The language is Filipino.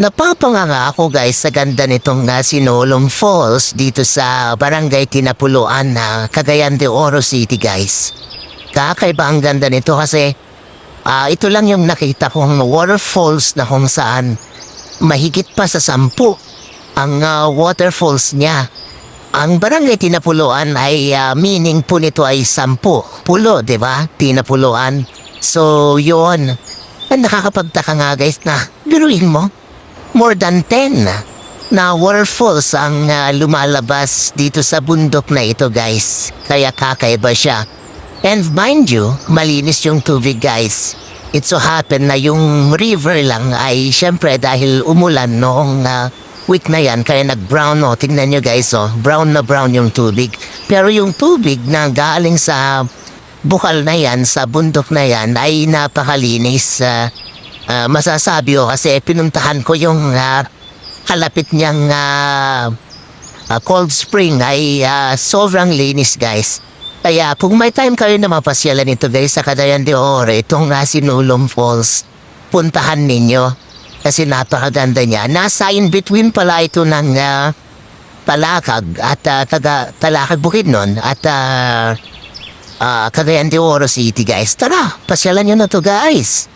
Napapanganga ako guys sa ganda nitong Sinulong Falls dito sa Barangay Tinapuluan na Cagayan de Oro City guys. Kakaiba ang ganda nito kasi ito lang yung nakita kong waterfalls na kung saan mahigit pa sa 10 ang waterfalls niya. Ang Barangay Tinapuluan ay meaning po nito ay 10. Pulo, di ba? Tinapuluan. So, yun. Nakakapagtaka nga guys na biruin mo. More than 10 na waterfalls ang lumalabas dito sa bundok na ito guys. Kaya kakaiba siya. And mind you, malinis yung tubig guys. It so happen na yung river lang ay syempre dahil umulan noong week na yan. Kaya nag-brown o. Tingnan nyo guys o. Brown na brown yung tubig. Pero yung tubig na galing sa bukal na yan, sa bundok na yan ay napakalinis. Masasabi ko kasi pinuntahan ko yung kalapit niyang cold spring ay sobrang linis guys. Kaya kung may time kayo na mapasyalan ito guys sa Cagayan de Oro, itong Sinulong Falls, puntahan ninyo kasi napakaganda niya. Nasa in between pala ito ng Palakag at Talakag Bukidnon at Cagayan de Oro City guys. Tara, pasyalan nyo na to guys.